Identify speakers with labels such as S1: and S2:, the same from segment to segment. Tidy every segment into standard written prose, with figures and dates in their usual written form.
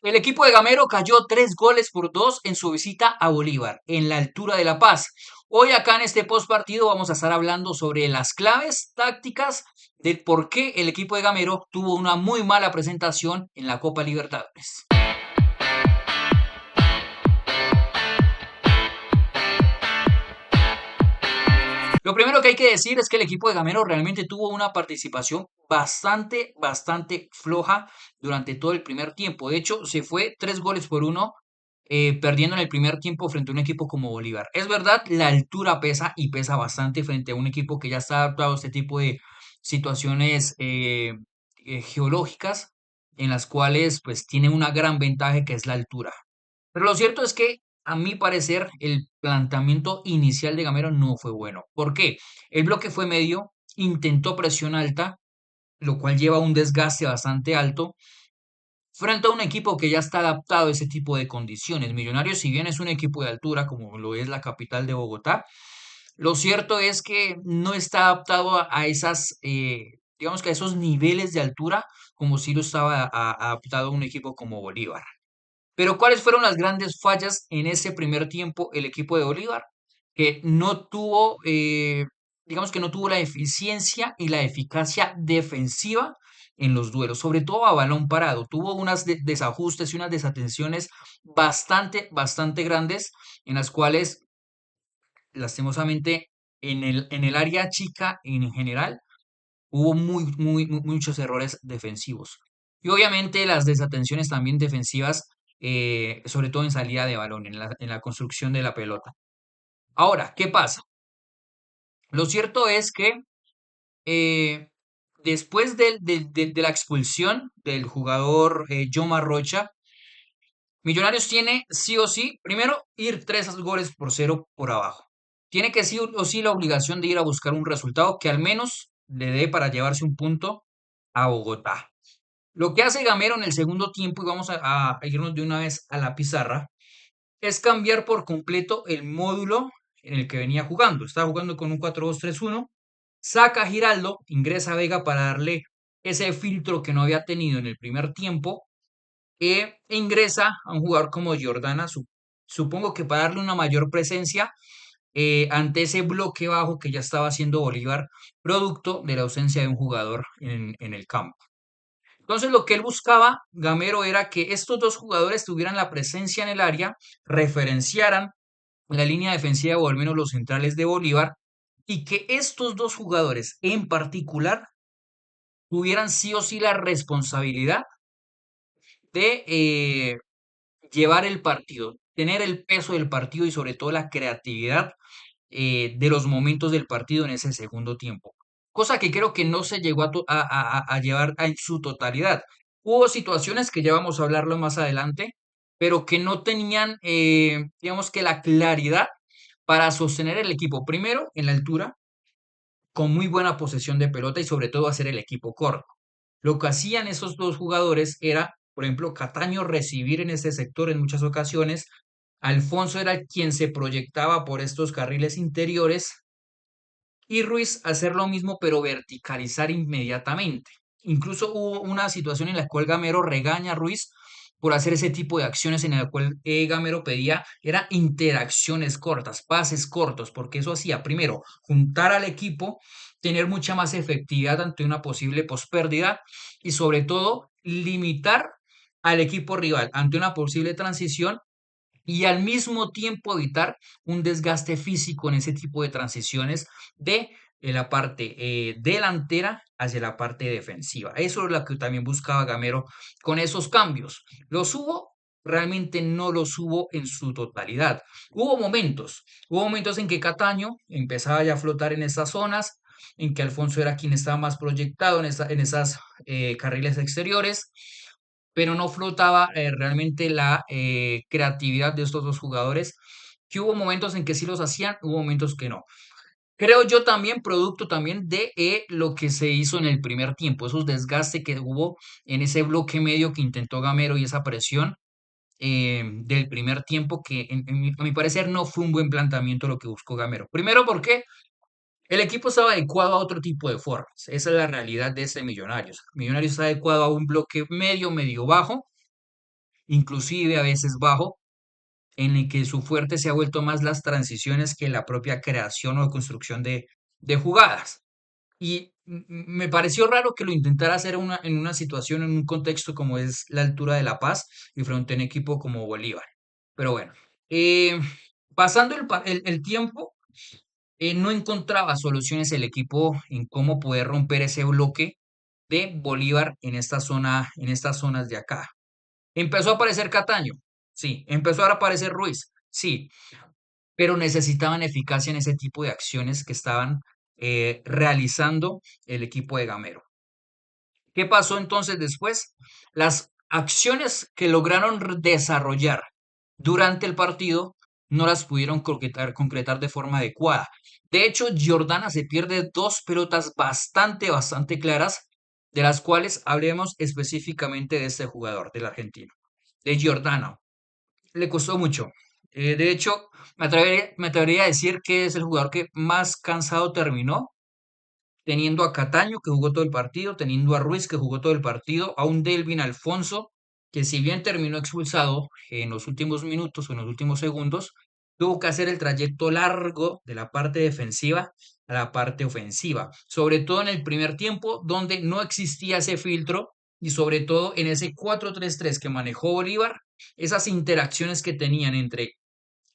S1: El equipo de Gamero cayó 3 goles por 2 en su visita a Bolívar, en la altura de La Paz. Hoy acá en este post partido vamos a estar hablando sobre las claves tácticas del por qué el equipo de Gamero tuvo una muy mala presentación en la Copa Libertadores. Lo primero que hay que decir es que el equipo de Gamero realmente tuvo una participación bastante floja durante todo el primer tiempo. De hecho, se fue 3 goles por 1, perdiendo en el primer tiempo frente a un equipo como Bolívar. Es verdad, la altura pesa y pesa bastante frente a un equipo que ya está adaptado a este tipo de situaciones geológicas en las cuales pues tiene una gran ventaja que es la altura. Pero lo cierto es que, a mi parecer, el planteamiento inicial de Gamero no fue bueno. ¿Por qué? El bloque fue medio, intentó presión alta, lo cual lleva a un desgaste bastante alto, frente a un equipo que ya está adaptado a ese tipo de condiciones. Millonarios, si bien es un equipo de altura, como lo es la capital de Bogotá, lo cierto es que no está adaptado a esas, digamos que a esos niveles de altura, como si lo estaba adaptado a un equipo como Bolívar. Pero ¿cuáles fueron las grandes fallas en ese primer tiempo el equipo de Bolívar? Que no tuvo, digamos que no tuvo la eficiencia y la eficacia defensiva en los duelos, sobre todo a balón parado. Tuvo unas desajustes y unas desatenciones bastante grandes en las cuales, lastimosamente, en el área chica en general, hubo muchos errores defensivos. Y obviamente las desatenciones también defensivas, sobre todo en salida de balón, en la construcción de la pelota. Ahora, ¿qué pasa? Lo cierto es que eh, después de la expulsión del jugador Yomar Rocha, Millonarios tiene sí o sí, primero, ir 3 goles por 0 por abajo. Tiene que sí o sí la obligación de ir a buscar un resultado que al menos le dé para llevarse un punto a Bogotá. Lo que hace Gamero en el segundo tiempo, y vamos a irnos de una vez a la pizarra, es cambiar por completo el módulo en el que venía jugando. Estaba jugando con un 4-2-3-1, saca a Giraldo, ingresa a Vega para darle ese filtro que no había tenido en el primer tiempo, e ingresa a un jugador como Jordana, supongo que para darle una mayor presencia ante ese bloque bajo que ya estaba haciendo Bolívar, producto de la ausencia de un jugador en el campo. Entonces lo que él buscaba, Gamero, era que estos dos jugadores tuvieran la presencia en el área, referenciaran la línea defensiva o al menos los centrales de Bolívar, y que estos dos jugadores en particular tuvieran sí o sí la responsabilidad de llevar el partido, tener el peso del partido y sobre todo la creatividad de los momentos del partido en ese segundo tiempo. Cosa que creo que no se llegó a llevar en su totalidad. Hubo situaciones que ya vamos a hablarlo más adelante, pero que no tenían, digamos que la claridad para sostener el equipo. Primero, en la altura, con muy buena posesión de pelota y sobre todo hacer el equipo corto. Lo que hacían esos dos jugadores era, por ejemplo, Cataño recibir en ese sector en muchas ocasiones. Alfonso era quien se proyectaba por estos carriles interiores y Ruiz hacer lo mismo pero verticalizar inmediatamente. Incluso hubo una situación en la cual Gamero regaña a Ruiz por hacer ese tipo de acciones en la cual Gamero pedía era interacciones cortas, pases cortos, porque eso hacía primero juntar al equipo, tener mucha más efectividad ante una posible pospérdida y sobre todo limitar al equipo rival ante una posible transición y al mismo tiempo evitar un desgaste físico en ese tipo de transiciones de la parte delantera hacia la parte defensiva. Eso es lo que también buscaba Gamero con esos cambios. ¿Los hubo? Realmente no los hubo en su totalidad. Hubo momentos en que Cataño empezaba ya a flotar en esas zonas, en que Alfonso era quien estaba más proyectado en esas carriles exteriores, pero no flotaba realmente la creatividad de estos dos jugadores, que hubo momentos en que sí los hacían, hubo momentos que no. Creo yo también, producto también de lo que se hizo en el primer tiempo, esos desgastes que hubo en ese bloque medio que intentó Gamero y esa presión del primer tiempo que a mi parecer no fue un buen planteamiento lo que buscó Gamero. Primero porque el equipo estaba adecuado a otro tipo de formas, esa es la realidad de ese Millonarios. Millonarios está adecuado a un bloque medio bajo, inclusive a veces bajo, en el que su fuerte se ha vuelto más las transiciones que la propia creación o construcción de jugadas. Y me pareció raro que lo intentara hacer en una situación, en un contexto como es la altura de La Paz y frente a un equipo como Bolívar. Pero bueno, eh, pasando el tiempo, no encontraba soluciones el equipo en cómo poder romper ese bloque de Bolívar en esta zona, en estas zonas de acá. Empezó a aparecer Cataño, sí. Empezó a aparecer Ruiz, sí. Pero necesitaban eficacia en ese tipo de acciones que estaban realizando el equipo de Gamero. ¿Qué pasó entonces después? Las acciones que lograron desarrollar durante el partido no las pudieron concretar de forma adecuada. De hecho, Jordana se pierde dos pelotas bastante claras, de las cuales hablemos específicamente de este jugador, del argentino, de Giordano. Le costó mucho. De hecho, me atrevería a decir que es el jugador que más cansado terminó, teniendo a Cataño, que jugó todo el partido, teniendo a Ruiz, que jugó todo el partido, a un Delvin Alfonso, que si bien terminó expulsado en los últimos minutos o en los últimos segundos, tuvo que hacer el trayecto largo de la parte defensiva a la parte ofensiva, sobre todo en el primer tiempo, donde no existía ese filtro y sobre todo en ese 4-3-3 que manejó Bolívar, esas interacciones que tenían entre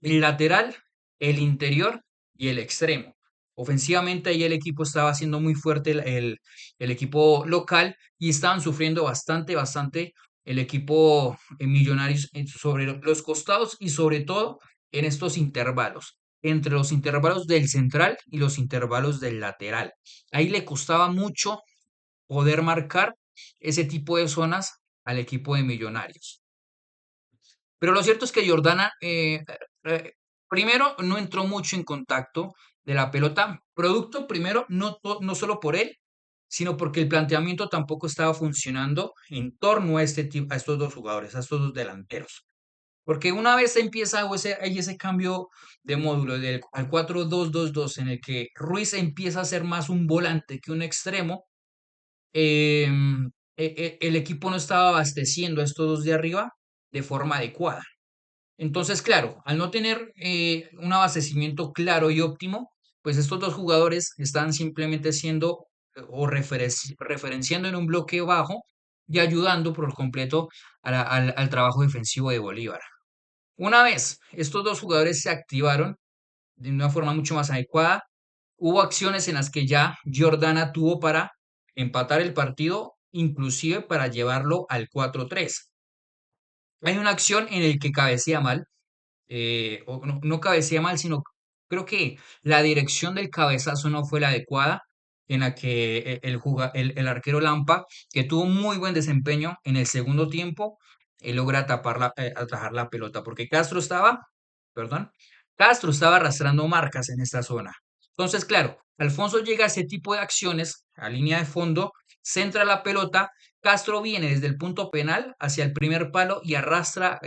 S1: el lateral, el interior y el extremo. Ofensivamente ahí el equipo estaba siendo muy fuerte, el equipo local, y estaban sufriendo bastante el equipo Millonarios sobre los costados y sobre todo en estos intervalos, entre los intervalos del central y los intervalos del lateral. Ahí le costaba mucho poder marcar ese tipo de zonas al equipo de Millonarios. Pero lo cierto es que Jordana, primero, no entró mucho en contacto de la pelota, producto primero, no solo por él, sino porque el planteamiento tampoco estaba funcionando en torno a, a estos dos jugadores, a estos dos delanteros. Porque una vez empieza hay ese cambio de módulo al 4-2-2-2 en el que Ruiz empieza a ser más un volante que un extremo, el equipo no estaba abasteciendo a estos dos de arriba de forma adecuada. Entonces, claro, al no tener un abastecimiento claro y óptimo, pues estos dos jugadores están simplemente siendo o referenciando en un bloque bajo y ayudando por completo al trabajo defensivo de Bolívar. Una vez estos dos jugadores se activaron de una forma mucho más adecuada, hubo acciones en las que ya Giordana tuvo para empatar el partido, inclusive para llevarlo al 4-3. Hay una acción en la que cabecea mal, o no cabecea mal, sino creo que la dirección del cabezazo no fue la adecuada, en la que el arquero Lampa, que tuvo muy buen desempeño en el segundo tiempo, logra atajar la pelota, porque perdón, Castro estaba arrastrando marcas en esta zona. Entonces, claro, Alfonso llega a ese tipo de acciones, a línea de fondo, centra la pelota. Castro viene desde el punto penal hacia el primer palo y arrastra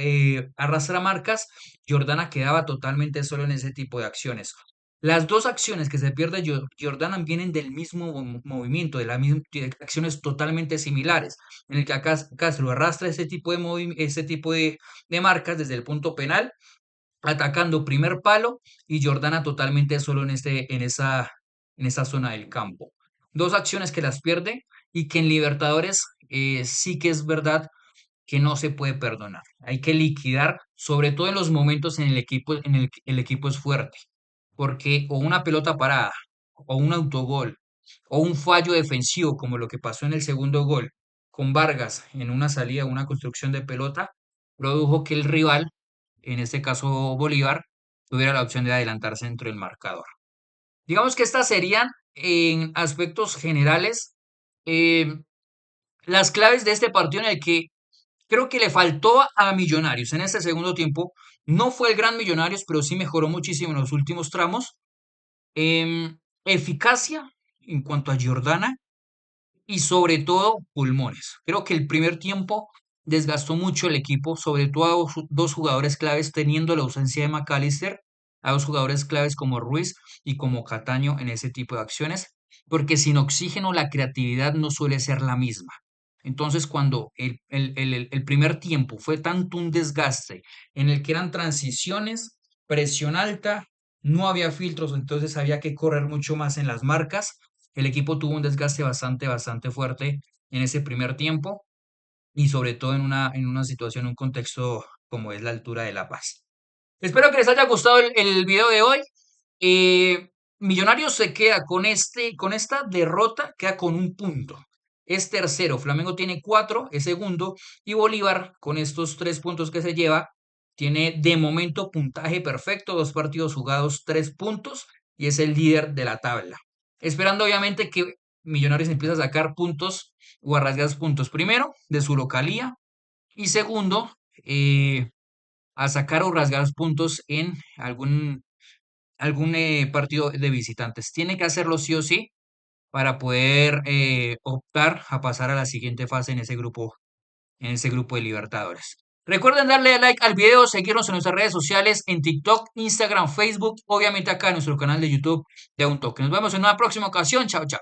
S1: marcas. Jordana quedaba totalmente solo en ese tipo de acciones. Las dos acciones que se pierde Jordana vienen del mismo movimiento, de las mismas acciones totalmente similares, en el que acá Castro arrastra ese tipo de marcas desde el punto penal, atacando primer palo, y Jordana totalmente solo en esa zona del campo. Dos acciones que las pierde y que en Libertadores sí que es verdad que no se puede perdonar. Hay que liquidar, sobre todo en los momentos en el que el equipo es fuerte, porque o una pelota parada, o un autogol, o un fallo defensivo, como lo que pasó en el segundo gol con Vargas en una salida, una construcción de pelota, produjo que el rival, en este caso Bolívar, tuviera la opción de adelantarse dentro del marcador. Digamos que estas serían, en aspectos generales, eh, las claves de este partido en el que creo que le faltó a Millonarios en este segundo tiempo. No fue el gran Millonarios, pero sí mejoró muchísimo en los últimos tramos. Eficacia en cuanto a Giordana y sobre todo pulmones. Creo que el primer tiempo desgastó mucho el equipo, sobre todo a dos jugadores claves, teniendo la ausencia de McAllister, a dos jugadores claves como Ruiz y como Cataño en ese tipo de acciones, porque sin oxígeno la creatividad no suele ser la misma. Entonces, cuando el primer tiempo fue tanto un desgaste en el que eran transiciones, presión alta, no había filtros, entonces había que correr mucho más en las marcas. El equipo tuvo un desgaste bastante fuerte en ese primer tiempo y sobre todo en una situación, un contexto como es la altura de La Paz. Espero que les haya gustado el video de hoy. Eh, Millonarios se queda con esta derrota, queda con un punto. Es tercero, Flamengo tiene cuatro, es segundo, y Bolívar, con estos 3 puntos que se lleva, tiene de momento puntaje perfecto, 2 partidos jugados, 3 puntos, y es el líder de la tabla. Esperando obviamente que Millonarios empiece a sacar puntos o a rasgar puntos, primero de su localía, y segundo, a sacar o rasgar puntos en algún partido de visitantes. Tiene que hacerlo sí o sí para poder optar a pasar a la siguiente fase en ese grupo de Libertadores. Recuerden darle like al video, seguirnos en nuestras redes sociales, en TikTok, Instagram, Facebook, obviamente acá en nuestro canal de YouTube de Un Toque. Nos vemos en una próxima ocasión. Chao, chao.